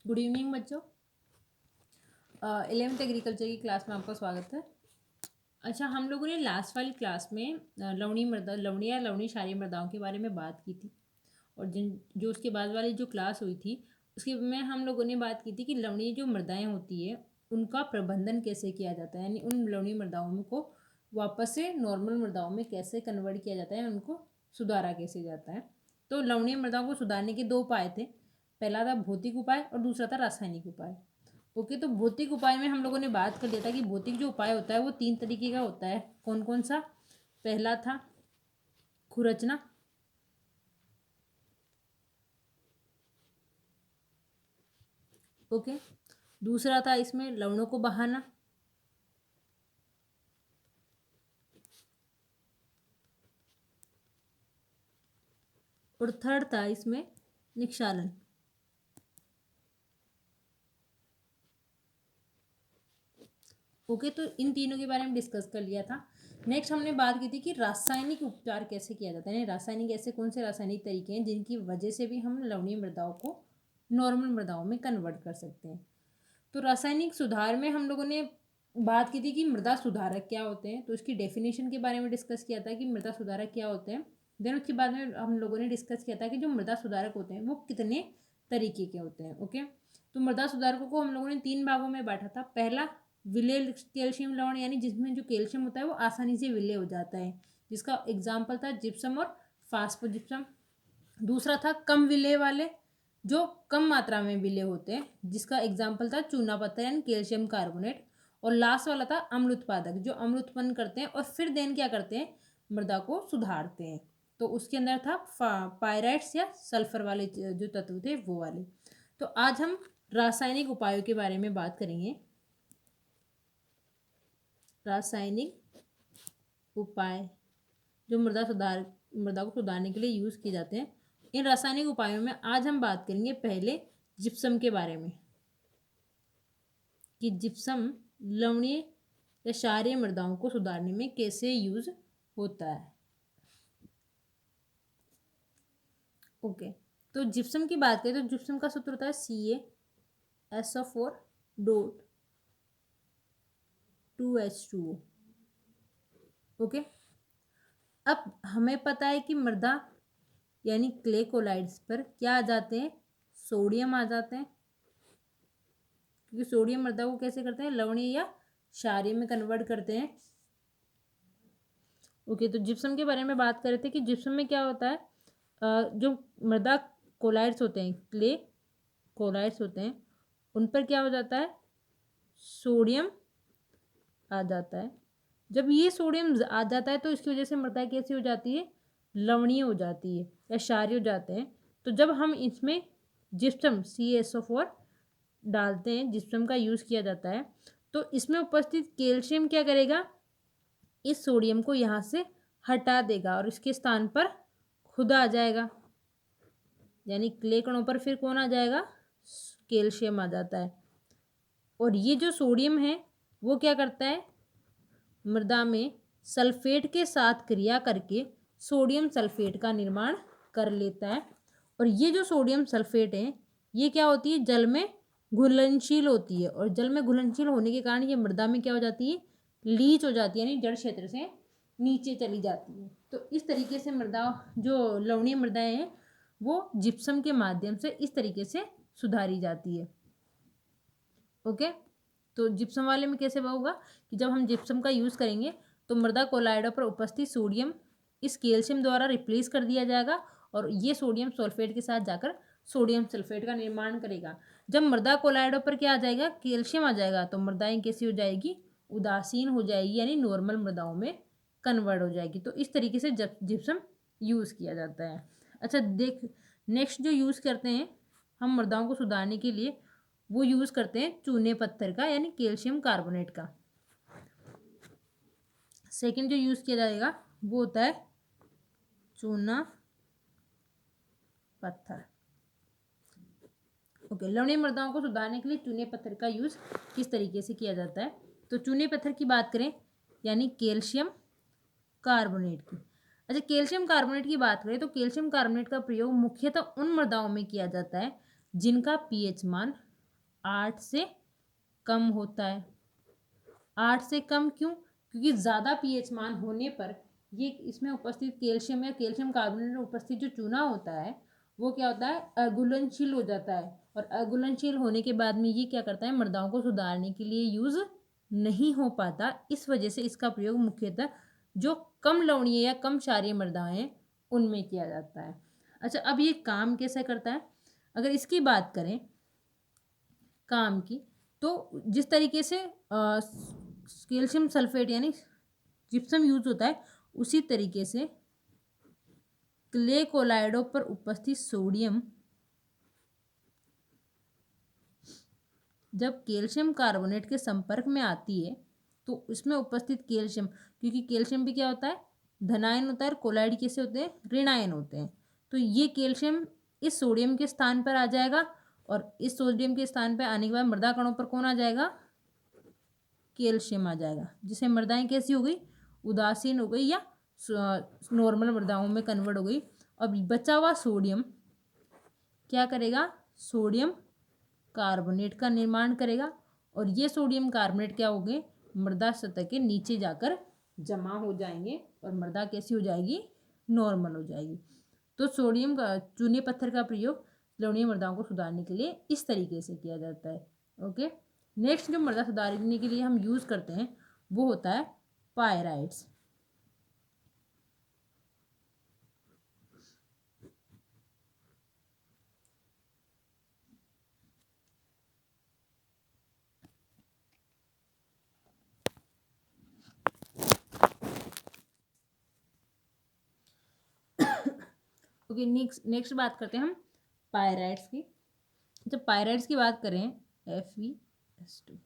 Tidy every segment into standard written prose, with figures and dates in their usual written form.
Good evening बच्चों। 11th agriculture की class में आपका स्वागत है। अच्छा, हम लोगों ने लास्ट वाली क्लास में लवणी या लवणी क्षारीय मृदाओं के बारे में बात की थी, और जो उसके बाद वाली जो क्लास हुई थी उसके में हम लोगों ने बात की थी कि लवणीय जो मृदाएं होती है उनका प्रबंधन कैसे किया जाता है, यानी उन लवणीय मृदाओं को वापस से नॉर्मल मृदाओं में कैसे कन्वर्ट किया जाता है, उनको सुधारा कैसे जाता है। तो लवणीय मृदाओं को सुधारने के दो उपाय थे। पहला था भौतिक उपाय और दूसरा था रासायनिक उपाय। ओके, तो भौतिक उपाय में हम लोगों ने बात कर लिया था कि भौतिक जो उपाय होता है वो 3 तरीके का होता है। कौन कौन सा? पहला था खुरचना, ओके। दूसरा था इसमें लवणों को बहाना, और थर्ड था इसमें निक्षालन। ओके, तो इन तीनों के बारे में डिस्कस कर लिया था। नेक्स्ट हमने बात की थी कि रासायनिक उपचार कैसे किया जाता है, रासायनिक ऐसे कौन से रासायनिक तरीके हैं जिनकी वजह से भी हम लवणीय मृदाओं को नॉर्मल मृदाओं में कन्वर्ट कर सकते हैं। तो रासायनिक सुधार में हम लोगों ने बात की थी कि मृदा सुधारक क्या होते हैं, तो इसकी डेफिनेशन के बारे में डिस्कस किया था कि मृदा सुधारक क्या होते हैं। देन उसके बाद में हम लोगों ने डिस्कस किया था कि जो मृदा सुधारक होते हैं वो कितने तरीके के होते हैं। ओके, तो मृदा सुधारकों को हम लोगों ने 3 भागों में बांटा था। पहला विलेय कैल्शियम लवण, यानी जिसमें जो कैल्शियम होता है वो आसानी से विलेय हो जाता है, जिसका एग्जाम्पल था जिप्सम और फास्फोजिप्सम। दूसरा था कम विलेय वाले, जो कम मात्रा में विलेय होते हैं, जिसका एग्जाम्पल था चूना पत्थर यानी कैल्शियम कार्बोनेट। और लास्ट वाला था अम्ल उत्पादक, जो अम्ल उत्पन्न करते हैं और फिर देन क्या करते हैं, मृदा को सुधारते हैं। तो उसके अंदर था पायराइट्स या सल्फर वाले जो तत्व थे वो वाले। तो आज हम रासायनिक उपायों के बारे में बात करेंगे। रासायनिक उपाय जो मृदा को सुधारने के लिए यूज किए जाते हैं। इन रासायनिक उपायों में आज हम बात करेंगे पहले जिप्सम के बारे में, कि जिप्सम लवणीय या क्षारीय मृदाओं को सुधारने में कैसे यूज होता है। ओके, तो जिप्सम की बात करें तो जिप्सम का सूत्र होता है CaSO4 डॉट 2H2O। ओके, अब हमें पता है कि मृदा यानी क्ले कोलाइड्स पर क्या आ जाते हैं, सोडियम आ जाते हैं, क्योंकि सोडियम मृदा को कैसे करते हैं, लवणीय या क्षारीय में कन्वर्ट करते हैं। ओके, तो जिप्सम के बारे में बात कर रहे थे कि जिप्सम में क्या होता है, जो मृदा कोलाइड्स होते हैं, क्ले कोलाइड्स होते हैं, उन पर क्या हो जाता है, सोडियम आ जाता है। जब ये सोडियम आ जाता है तो इसकी वजह से मृदा कैसी हो जाती है, लवणीय हो जाती है या क्षारीय हो जाते हैं। तो जब हम इसमें जिप्सम CaSO4 डालते हैं, जिप्सम का यूज़ किया जाता है, तो इसमें उपस्थित कैल्शियम क्या करेगा, इस सोडियम को यहाँ से हटा देगा और इसके स्थान पर खुद आ जाएगा, यानी क्ले कणों पर फिर कौन आ जाएगा, कैल्शियम आ जाता है। और ये जो सोडियम है वो क्या करता है, मृदा में सल्फेट के साथ क्रिया करके सोडियम सल्फेट का निर्माण कर लेता है। और ये जो सोडियम सल्फेट है ये क्या होती है, जल में घुलनशील होती है, और जल में घुलनशील होने के कारण ये मृदा में क्या हो जाती है, लीच हो जाती है, यानी जड़ क्षेत्र से नीचे चली जाती है। तो इस तरीके से मृदा, जो लवणीय मृदाएं हैं, वो जिप्सम के माध्यम से इस तरीके से सुधारी जाती है। ओके, तो जिप्सम वाले में कैसे होगा कि जब हम जिप्सम का यूज़ करेंगे तो मृदा कोलाइडों पर उपस्थित सोडियम इस कैल्शियम द्वारा रिप्लेस कर दिया जाएगा, और ये सोडियम सल्फेट के साथ जाकर सोडियम सल्फेट का निर्माण करेगा। जब मृदा कोलाइडों पर क्या आ जाएगा, कैल्शियम आ जाएगा, तो मृदाएं कैसी हो जाएगी, उदासीन हो जाएगी, यानी नॉर्मल मृदाओं में कन्वर्ट हो जाएगी। तो इस तरीके से जिप्सम यूज़ किया जाता है। अच्छा देख, नेक्स्ट जो यूज़ करते हैं हम मृदाओं को सुधारने के लिए, वो यूज़ करते हैं चूने पत्थर का, यानी कैल्शियम कार्बोनेट का। सेकंड जो यूज़ किया जाएगा वो होता है चूना पत्थर। ओके, लवणीय मृदाओं को सुधारने के लिए चूने पत्थर का यूज़ किस तरीके से किया जाता है, तो चूने पत्थर की बात करें यानी कैल्शियम कार्बोनेट की। अच्छा, कैल्शियम कार्बोनेट की बात करें तो कैल्शियम कार्बोनेट का प्रयोग मुख्यतः उन मृदाओं में किया जाता है जिनका पीएच मान 8 से कम होता है। 8 से कम क्यों? क्योंकि ज़्यादा पीएच मान होने पर ये इसमें उपस्थित कैल्शियम या कैल्शियम कार्बोनेट में उपस्थित जो चूना होता है वो क्या होता है, अघुलनशील हो जाता है। और अघुलनशील होने के बाद में ये क्या करता है, मृदाओं को सुधारने के लिए यूज़ नहीं हो पाता। इस वजह से इसका प्रयोग मुख्यतः जो कम लवणीय या कम क्षारीय मृदाएं हैं उनमें किया जाता है। अच्छा, अब ये काम कैसे करता है? अगर इसकी बात करें काम की, तो जिस तरीके से कैल्शियम सल्फेट यानी जिप्सम यूज होता है, उसी तरीके से क्ले कोलाइडों पर उपस्थित सोडियम जब कैल्शियम कार्बोनेट के संपर्क में आती है तो इसमें उपस्थित कैल्शियम, क्योंकि कैल्शियम भी क्या होता है, धनायन होता है, और कोलाइड कैसे होते हैं, ऋणायन होते हैं। तो ये कैल्शियम इस सोडियम के स्थान पर आ जाएगा, और इस सोडियम के स्थान पर आने के बाद मृदा कणों पर कौन आ जाएगा, कैल्शियम आ जाएगा, जिससे मृदाएं कैसी हो गई, उदासीन हो गई या नॉर्मल मृदाओं में कन्वर्ट हो गई। अब बचा हुआ सोडियम क्या करेगा, सोडियम कार्बोनेट का निर्माण करेगा, और ये सोडियम कार्बोनेट क्या हो गए, मृदा सतह के नीचे जाकर जमा हो जाएंगे, और मृदा कैसी हो जाएगी, नॉर्मल हो जाएगी। तो सोडियम का चूने पत्थर का प्रयोग लवणीय मृदाओं को सुधारने के लिए इस तरीके से किया जाता है। ओके, नेक्स्ट जो मृदा सुधारने के लिए हम यूज करते हैं वो होता है पायराइट्स। ओके, नेक्स्ट बात करते हैं हम पायराइट्स की। जब पायराइट्स की बात करें, FeS2,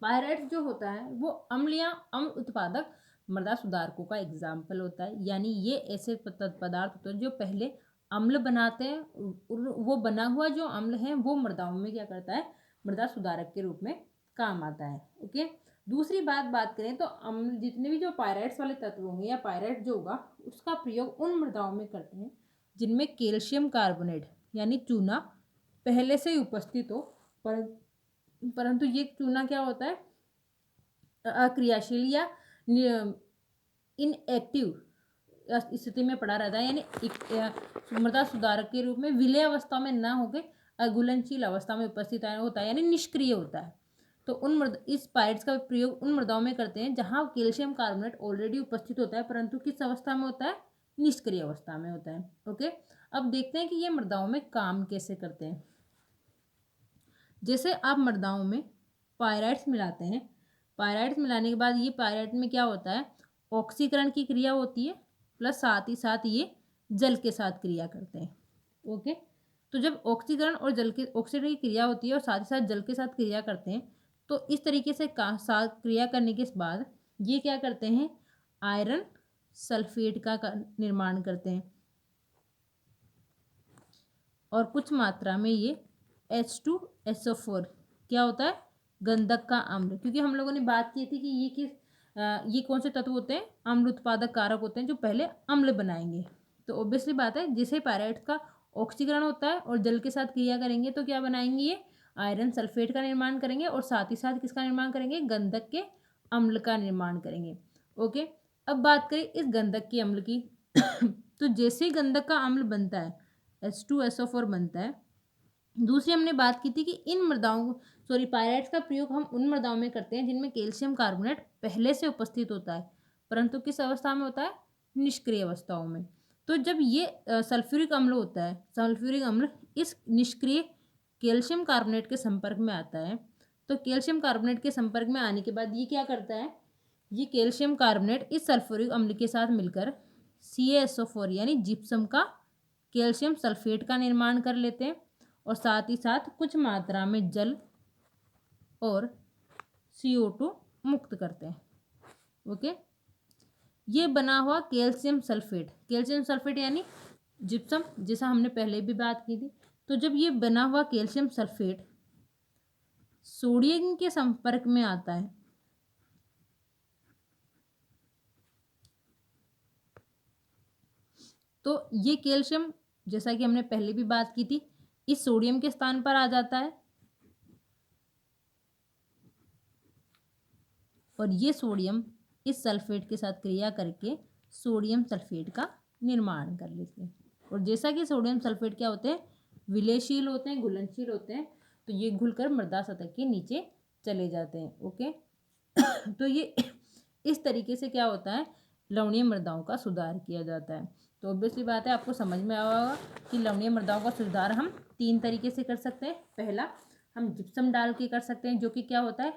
पायराइट्स जो होता है वो अम्ल या अम्ल उत्पादक मृदा सुधारकों का एग्जाम्पल होता है। यानी ये ऐसे पदार्थ होते हैं जो पहले अम्ल बनाते हैं, वो बना हुआ जो अम्ल है वो मृदाओं में क्या करता है, मृदा सुधारक के रूप में काम आता है। ओके, दूसरी बात करें तो अम्ल जितने भी जो पायराइट्स वाले तत्व होंगे या पायराइट जो होगा उसका प्रयोग उन मृदाओं में करते हैं जिनमें कैल्शियम कार्बोनेट यानी चूना पहले से ही उपस्थित हो, परंतु ये चूना क्या होता है, अक्रियाशील या इनएक्टिव स्थिति में पड़ा रहता है, यानी मृदा सुधारक के रूप में विलय अवस्था में ना होकर अघुलनशील अवस्था में उपस्थित होता है, यानी निष्क्रिय होता है। तो इस पायराइट्स का प्रयोग उन मृदाओं में करते हैं जहां कैल्शियम कार्बोनेट ऑलरेडी उपस्थित होता है, परंतु किस अवस्था में होता है, निष्क्रिय अवस्था में होता है। ओके, अब देखते हैं कि ये मृदाओं में काम कैसे करते हैं। जैसे आप मृदाओं में पायराइट्स मिलाते हैं, पायराइट्स मिलाने के बाद ये पायराइट में क्या होता है, ऑक्सीकरण की क्रिया होती है, प्लस साथ ही साथ ये जल के साथ क्रिया करते हैं। ओके, तो जब ऑक्सीकरण और ऑक्सीकरण की क्रिया होती है और साथ ही साथ जल के साथ क्रिया करते हैं, तो इस तरीके से साथ क्रिया करने के बाद ये क्या करते हैं, आयरन सल्फेट का निर्माण करते हैं, और कुछ मात्रा में ये H2SO4 क्या होता है, गंधक का अम्ल। क्योंकि हम लोगों ने बात की थी कि ये कौन से तत्व होते हैं, अम्ल उत्पादक कारक होते हैं जो पहले अम्ल बनाएंगे। तो ऑब्वियसली बात है, जिसे पायराइट्स का ऑक्सीकरण होता है और जल के साथ क्रिया करेंगे तो क्या बनाएंगे, ये आयरन सल्फेट का निर्माण करेंगे, और साथ ही साथ किसका निर्माण करेंगे, गंधक के अम्ल का निर्माण करेंगे। ओके, अब बात करें इस गंधक के अम्ल की तो जैसे ही गंधक का अम्ल बनता है, H2SO4 बनता है। दूसरी हमने बात की थी कि इन मृदाओं पायराइट्स का प्रयोग हम उन मृदाओं में करते हैं जिनमें कैल्शियम कार्बोनेट पहले से उपस्थित होता है, परंतु किस अवस्था में होता है, निष्क्रिय अवस्थाओं में। तो जब ये सल्फ्यूरिक अम्ल होता है, सल्फ्यूरिक अम्ल इस निष्क्रिय कैल्शियम कार्बोनेट के संपर्क में आता है, तो कैल्शियम कार्बोनेट के संपर्क में आने के बाद ये क्या करता है, ये कैल्शियम कार्बोनेट इस सल्फ्यूरिक अम्ल के साथ मिलकर CaSO4 यानी जिप्सम का कैल्शियम सल्फेट का निर्माण कर लेते हैं, और साथ ही साथ कुछ मात्रा में जल और CO2 मुक्त करते हैं। ओके, ये बना हुआ कैल्शियम सल्फेट यानी जिप्सम, जैसा हमने पहले भी बात की थी। तो जब ये बना हुआ कैल्शियम सल्फेट सोडियम के संपर्क में आता है, तो ये कैल्शियम, जैसा कि हमने पहले भी बात की थी इस सोडियम के स्थान पर आ जाता है और ये सोडियम इस सल्फेट के साथ क्रिया करके सोडियम सल्फेट का निर्माण कर लेते हैं। और जैसा कि सोडियम सल्फेट क्या होते हैं, विलेयशील होते हैं, घुलनशील होते हैं, तो ये घुलकर मृदा सतह के नीचे चले जाते हैं। ओके तो ये इस तरीके से क्या होता है, लवणीय मृदाओं का सुधार किया जाता है। तो ऑब्वियसली बात है, आपको समझ में आया होगा कि लवणीय मृदाओं का सुधार हम 3 तरीके से कर सकते हैं। पहला, हम जिप्सम डाल के कर सकते हैं, जो कि क्या होता है,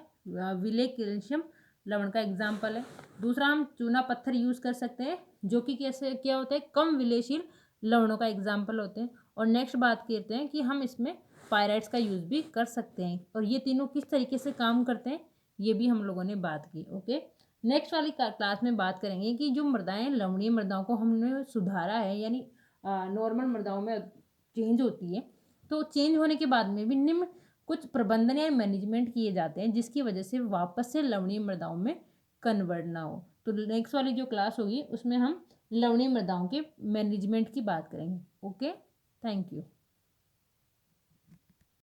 विलेय कैल्शियम लवण का एग्जाम्पल है। दूसरा, हम चूना पत्थर यूज़ कर सकते हैं, जो कि कैसे क्या होता है, कम विलेयशील लवणों का एग्जाम्पल होते हैं। और नेक्स्ट बात करते हैं कि हम इसमें पायराइट्स का यूज़ भी कर सकते हैं, और ये तीनों किस तरीके से काम करते हैं ये भी हम लोगों ने बात की। ओके, नेक्स्ट वाली क्लास में बात करेंगे कि जो मृदाएं लवणीय मृदाओं को हमने सुधारा है, यानी नॉर्मल मृदाओं में चेंज होती है, तो चेंज होने के बाद में भी निम्न कुछ प्रबंधन या मैनेजमेंट किए जाते हैं, जिसकी वजह से वापस से लवणीय मृदाओं में कन्वर्ट ना हो। तो नेक्स्ट वाली जो क्लास होगी उसमें हम लवणीय मृदाओं के मैनेजमेंट की बात करेंगे। Okay, thank you.